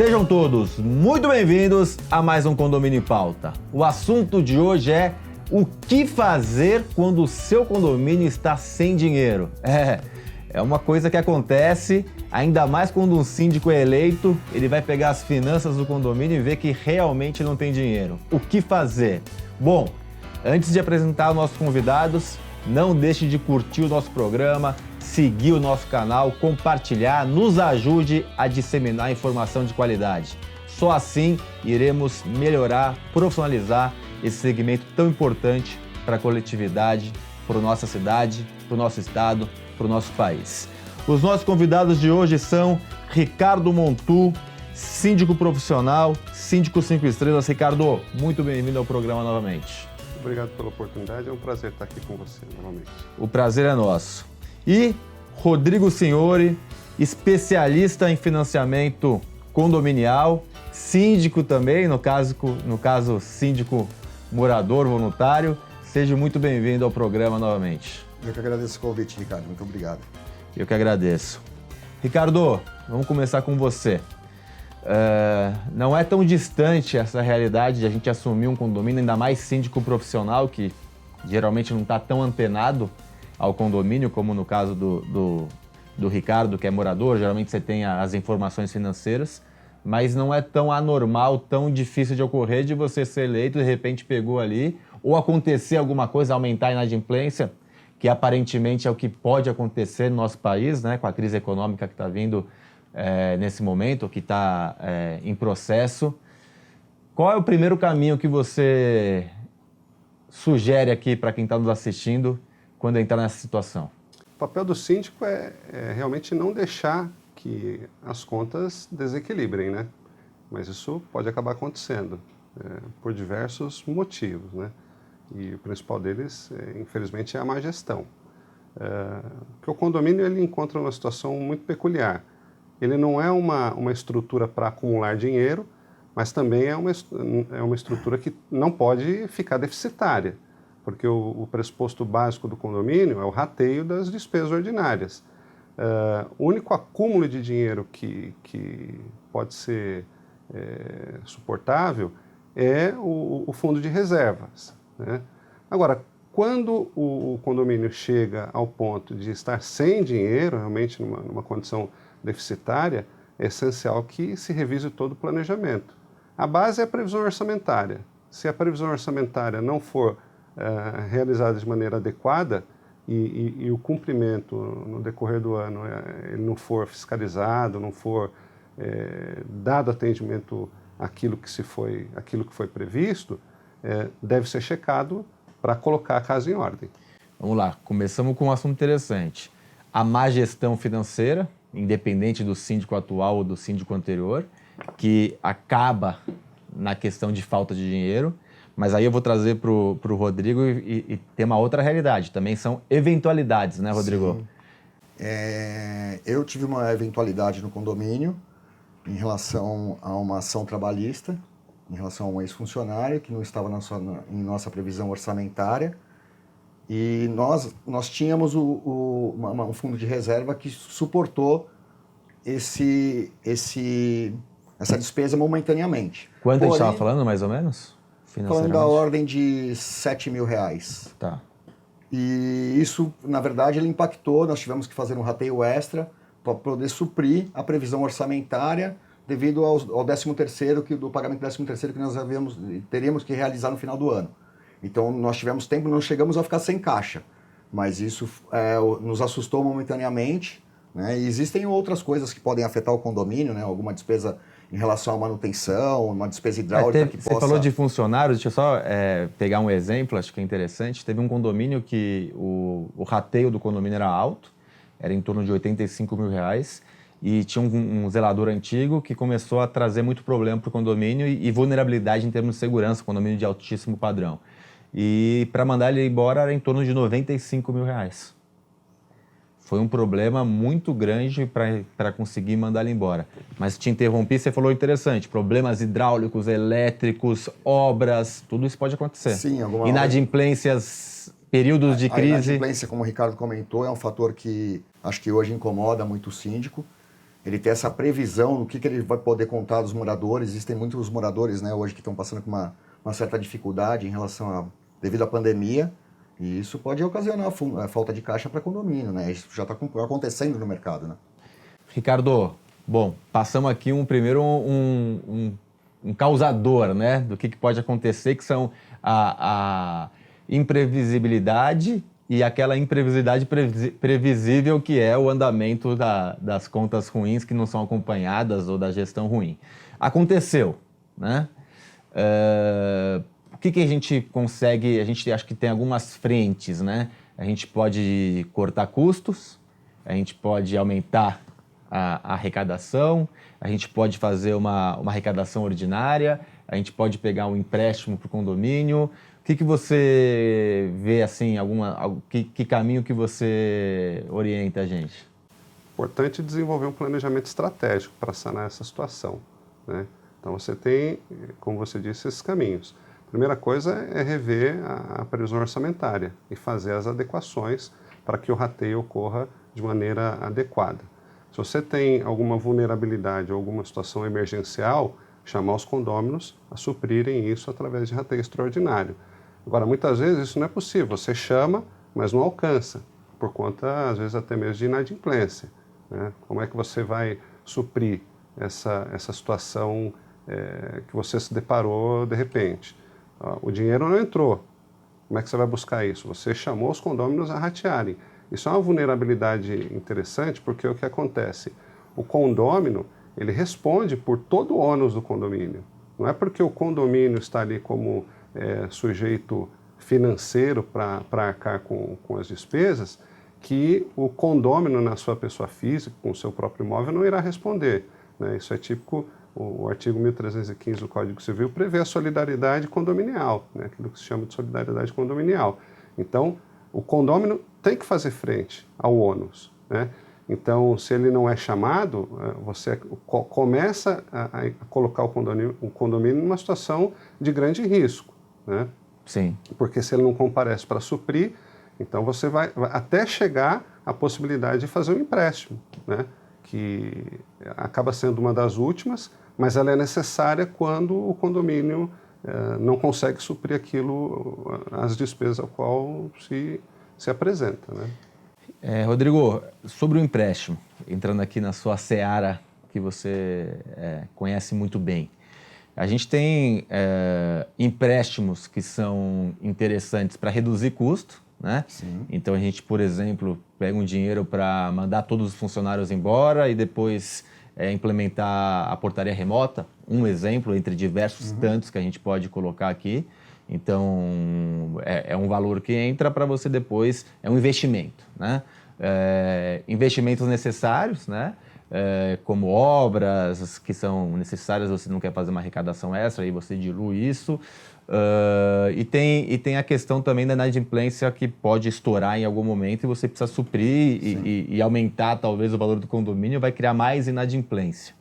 Sejam todos muito bem-vindos a mais um Condomínio em Pauta. O assunto de hoje é o que fazer quando o seu condomínio está sem dinheiro. É uma coisa que acontece, ainda mais quando um síndico é eleito, ele vai pegar as finanças do condomínio e ver que realmente não tem dinheiro. O que fazer? Bom, antes de apresentar os nossos convidados, não deixe de curtir o nosso programa, seguir o nosso canal, compartilhar, nos ajude a disseminar informação de qualidade. Só assim iremos melhorar, profissionalizar esse segmento tão importante para a coletividade, para a nossa cidade, para o nosso estado, para o nosso país. Os nossos convidados de hoje são Ricardo Montu, síndico profissional, síndico 5 estrelas. Ricardo, muito bem-vindo ao programa novamente. Obrigado pela oportunidade, é um prazer estar aqui com você novamente. O prazer é nosso. E Rodrigo Signori, especialista em financiamento condominial, síndico também, no caso síndico morador voluntário. Seja muito bem-vindo ao programa novamente. Eu que agradeço o convite, Ricardo. Muito obrigado. Eu que agradeço. Ricardo, vamos começar com você. Não é tão distante essa realidade de a gente assumir um condomínio, ainda mais síndico profissional, que geralmente não está tão antenado ao condomínio, como no caso do Ricardo, que é morador. Geralmente você tem as informações financeiras, mas não é tão anormal, tão difícil de ocorrer de você ser eleito e de repente pegou ali, ou acontecer alguma coisa, aumentar a inadimplência, que aparentemente é o que pode acontecer no nosso país, né, com a crise econômica que está vindo nesse momento, que está em processo. Qual é o primeiro caminho que você sugere aqui para quem está nos assistindo quando entrar nessa situação? O papel do síndico é realmente não deixar que as contas desequilibrem, né? Mas isso pode acabar acontecendo por diversos motivos, né? E o principal deles, infelizmente, é a má gestão. Porque o condomínio ele encontra uma situação muito peculiar. Ele não é uma estrutura para acumular dinheiro, mas também é uma estrutura que não pode ficar deficitária, porque o pressuposto básico do condomínio é o rateio das despesas ordinárias. O único acúmulo de dinheiro que pode ser suportável é o fundo de reservas, né? Agora, quando o condomínio chega ao ponto de estar sem dinheiro, realmente numa condição deficitária, é essencial que se revise todo o planejamento. A base é a previsão orçamentária. Se a previsão orçamentária não for realizada de maneira adequada e o cumprimento no decorrer do ano ele não for fiscalizado, não for dado atendimento àquilo que foi previsto, deve ser checado para colocar a casa em ordem. Vamos lá, começamos com um assunto interessante. A má gestão financeira, independente do síndico atual ou do síndico anterior, que acaba na questão de falta de dinheiro. Mas aí eu vou trazer para o Rodrigo e ter uma outra realidade. Também são eventualidades, né, Rodrigo? Sim. Eu tive uma eventualidade no condomínio em relação a uma ação trabalhista, em relação a um ex-funcionário que não estava em nossa previsão orçamentária. E nós tínhamos um fundo de reserva que suportou essa despesa momentaneamente. Quanto a gente estava falando, mais ou menos? Falando da ordem de R$7 mil. Tá. E isso, na verdade, ele impactou. Nós tivemos que fazer um rateio extra para poder suprir a previsão orçamentária devido ao 13º, do pagamento do 13º que nós teríamos que realizar no final do ano. Então, nós tivemos tempo, não chegamos a ficar sem caixa, mas isso nos assustou momentaneamente, né? E existem outras coisas que podem afetar o condomínio, né? Alguma despesa em relação à manutenção, uma despesa hidráulica que possa... Você falou de funcionários, deixa eu só pegar um exemplo, acho que é interessante. Teve um condomínio que o rateio do condomínio era alto, era em torno de R$85 mil, e tinha um zelador antigo que começou a trazer muito problema para o condomínio e vulnerabilidade em termos de segurança, condomínio de altíssimo padrão. E para mandar ele embora era em torno de R$95 mil. Foi um problema muito grande para conseguir mandar ele embora. Mas te interrompi, você falou interessante, problemas hidráulicos, elétricos, obras, tudo isso pode acontecer. Sim, inadimplências, períodos de crise. A inadimplência, como o Ricardo comentou, é um fator que acho que hoje incomoda muito o síndico. ele ter essa previsão do que ele vai poder contar dos moradores. Existem muitos moradores, né, hoje que estão passando por uma certa dificuldade em relação devido à pandemia, e isso pode ocasionar a falta de caixa para condomínio, né? Isso já está acontecendo no mercado, né? Ricardo, bom, passamos aqui um causador, né, do que pode acontecer, que são a imprevisibilidade e aquela imprevisibilidade previsível que é o andamento das contas ruins que não são acompanhadas ou da gestão ruim. Aconteceu, né? O que a gente consegue? A gente acha que tem algumas frentes, né? A gente pode cortar custos, a gente pode aumentar a arrecadação, a gente pode fazer uma arrecadação ordinária, a gente pode pegar um empréstimo para o condomínio. O que você vê, assim, que caminho que você orienta a gente? Importante desenvolver um planejamento estratégico para sanar essa situação, né? Então você tem, como você disse, esses caminhos. A primeira coisa é rever a previsão orçamentária e fazer as adequações para que o rateio ocorra de maneira adequada. Se você tem alguma vulnerabilidade ou alguma situação emergencial, chamar os condôminos a suprirem isso através de rateio extraordinário. Agora, muitas vezes isso não é possível. Você chama, mas não alcança, por conta, às vezes, até mesmo de inadimplência, né? Como é que você vai suprir essa situação que você se deparou de repente? O dinheiro não entrou. Como é que você vai buscar isso? Você chamou os condôminos a ratearem. Isso é uma vulnerabilidade interessante, porque o que acontece? O condômino, ele responde por todo o ônus do condomínio. Não é porque o condomínio está ali como sujeito financeiro para arcar com as despesas que o condômino, na sua pessoa física, com o seu próprio imóvel, não irá responder, né? Isso é típico, o artigo 1315 do Código Civil prevê a solidariedade condominial, né? Aquilo que se chama de solidariedade condominial. Então, o condômino tem que fazer frente ao ônus, né? Então, se ele não é chamado, você começa a colocar o condomínio numa situação de grande risco, né? Sim. Porque se ele não comparece para suprir, então você vai até chegar à possibilidade de fazer um empréstimo, né? Que acaba sendo uma das últimas, mas ela é necessária quando o condomínio não consegue suprir aquilo, as despesas ao qual se apresenta, né? Rodrigo, sobre o empréstimo, entrando aqui na sua seara que você conhece muito bem, a gente tem empréstimos que são interessantes para reduzir custo, né? Sim. Então a gente, por exemplo, pega um dinheiro para mandar todos os funcionários embora e depois implementar a portaria remota, um exemplo entre diversos tantos que a gente pode colocar aqui. Então, é um valor que entra para você depois, é um investimento, né? Investimentos necessários, né? Como obras que são necessárias, você não quer fazer uma arrecadação extra, aí você dilui isso. E tem a questão também da inadimplência que pode estourar em algum momento e você precisa suprir e aumentar talvez o valor do condomínio, vai criar mais inadimplência.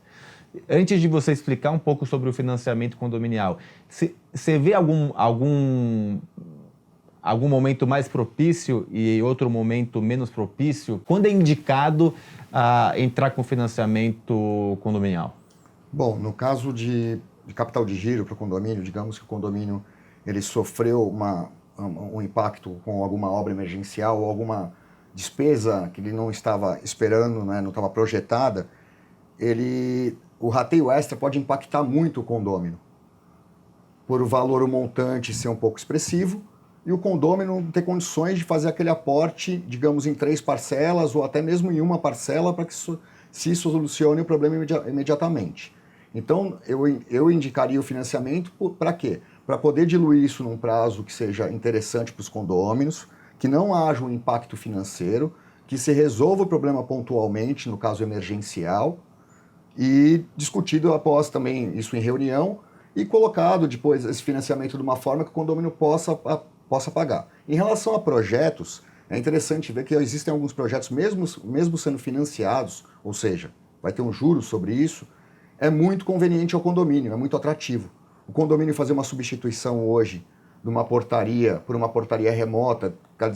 Antes de você explicar um pouco sobre o financiamento condominial, você vê algum momento mais propício e outro momento menos propício? Quando é indicado entrar com financiamento condominial? Bom, no caso de capital de giro para o condomínio, digamos que o condomínio ele sofreu um impacto com alguma obra emergencial ou alguma despesa que ele não estava esperando, né, não estava projetada, o rateio extra pode impactar muito o condômino, por o valor, o montante ser um pouco expressivo, e o condômino não ter condições de fazer aquele aporte, digamos, em 3 parcelas ou até mesmo em uma parcela para que se solucione o problema imediatamente. Então, eu indicaria o financiamento para quê? Para poder diluir isso num prazo que seja interessante para os condôminos, que não haja um impacto financeiro, que se resolva o problema pontualmente, no caso emergencial, e discutido após também isso em reunião e colocado depois esse financiamento de uma forma que o condomínio possa pagar. Em relação a projetos, é interessante ver que existem alguns projetos, mesmo sendo financiados, ou seja, vai ter um juro sobre isso, é muito conveniente ao condomínio, é muito atrativo. O condomínio fazer uma substituição hoje de uma portaria por uma portaria remota,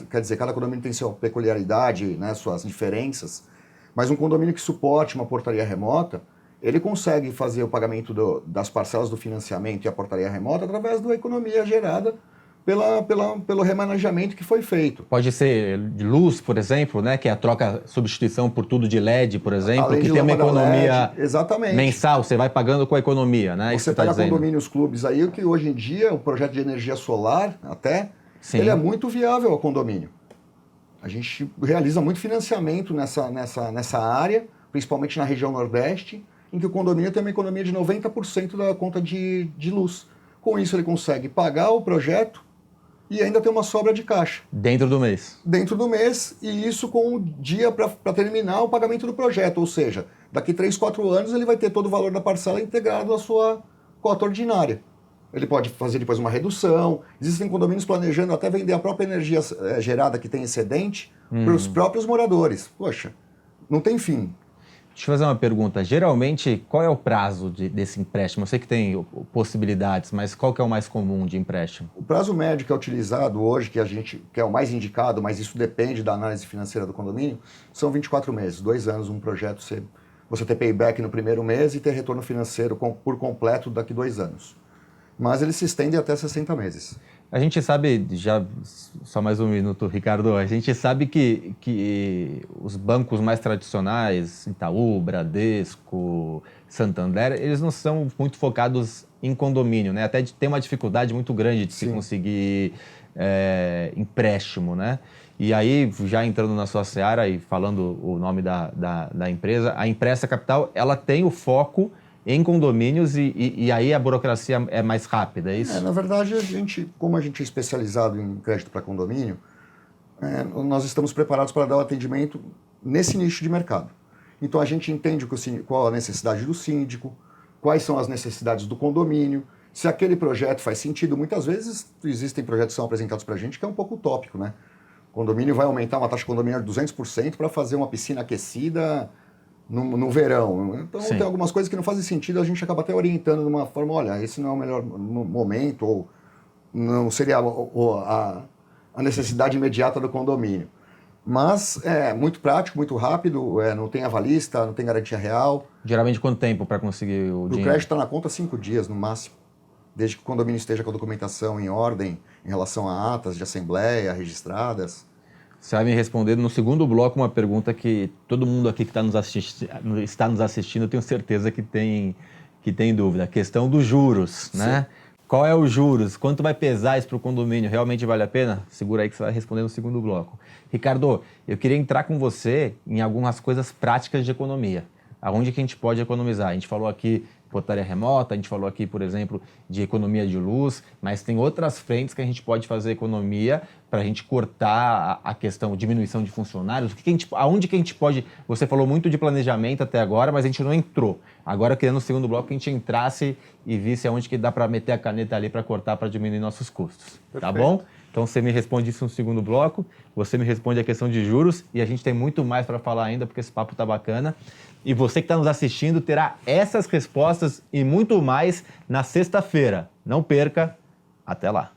quer dizer, cada condomínio tem sua peculiaridade, né, suas diferenças, Mas um condomínio que suporte uma portaria remota, ele consegue fazer o pagamento das parcelas do financiamento e a portaria remota através da economia gerada pelo remanejamento que foi feito. Pode ser de luz, por exemplo, né? Que é a troca, substituição por tudo de LED, por exemplo, Além que de tem uma lâmpada economia LED, mensal, você vai pagando com a economia, né? Você pega condomínios clubes aí, que hoje em dia, o projeto de energia solar, até, Sim. ele é muito viável ao condomínio. A gente realiza muito financiamento nessa área, principalmente na região Nordeste, em que o condomínio tem uma economia de 90% da conta de luz. Com isso, ele consegue pagar o projeto e ainda ter uma sobra de caixa. Dentro do mês. Dentro do mês, e isso com o dia para terminar o pagamento do projeto. Ou seja, daqui 3, 4 anos ele vai ter todo o valor da parcela integrado à sua cota ordinária. Ele pode fazer depois uma redução. Existem condomínios planejando até vender a própria energia gerada que tem excedente para os próprios moradores. Poxa, não tem fim. Deixa eu fazer uma pergunta. Geralmente, qual é o prazo desse empréstimo? Eu sei que tem possibilidades, mas qual que é o mais comum de empréstimo? O prazo médio que é utilizado hoje, que é o mais indicado, mas isso depende da análise financeira do condomínio, são 24 meses, 2 anos, um projeto, você ter payback no primeiro mês e ter retorno financeiro por completo daqui 2 anos. Mas ele se estende até 60 meses. A gente sabe, já só mais um minuto, Ricardo, a gente sabe que os bancos mais tradicionais, Itaú, Bradesco, Santander, eles não são muito focados em condomínio, né? Até tem uma dificuldade muito grande de se conseguir empréstimo, né? E aí, já entrando na sua seara e falando o nome da empresa, a Impressa Capital, ela tem o foco em condomínios e aí a burocracia é mais rápida, é isso? Na verdade, como a gente é especializado em crédito para condomínio, nós estamos preparados para dar o atendimento nesse nicho de mercado. Então a gente entende qual a necessidade do síndico, quais são as necessidades do condomínio, se aquele projeto faz sentido. Muitas vezes existem projetos que são apresentados para a gente que é um pouco utópico, né? O condomínio vai aumentar uma taxa de condomínio de 200% para fazer uma piscina aquecida no verão. Então tem algumas coisas que não fazem sentido, a gente acaba até orientando de uma forma, olha, esse não é o melhor momento, ou não seria a necessidade imediata do condomínio. Mas é muito prático, muito rápido, não tem avalista, não tem garantia real. Geralmente quanto tempo para conseguir o dinheiro? O crédito está na conta 5 dias, no máximo. Desde que o condomínio esteja com a documentação em ordem, em relação a atas de assembleia registradas. Você vai me responder no segundo bloco uma pergunta que todo mundo aqui que está nos assistindo, eu tenho certeza que tem dúvida. A questão dos juros, né? Qual é os juros? Quanto vai pesar isso para o condomínio? Realmente vale a pena? Segura aí que você vai responder no segundo bloco. Ricardo, eu queria entrar com você em algumas coisas práticas de economia. Aonde que a gente pode economizar? A gente falou aqui portaria remota, a gente falou aqui, por exemplo, de economia de luz, mas tem outras frentes que a gente pode fazer economia para a gente cortar a questão, diminuição de funcionários. Aonde que a gente pode... Você falou muito de planejamento até agora, mas a gente não entrou. Agora, querendo no segundo bloco, que a gente entrasse e visse aonde que dá para meter a caneta ali para cortar, para diminuir nossos custos. Perfeito. Tá bom? Então, você me responde isso no segundo bloco, você me responde a questão de juros e a gente tem muito mais para falar ainda, porque esse papo tá bacana. E você que está nos assistindo terá essas respostas e muito mais na sexta-feira. Não perca. Até lá.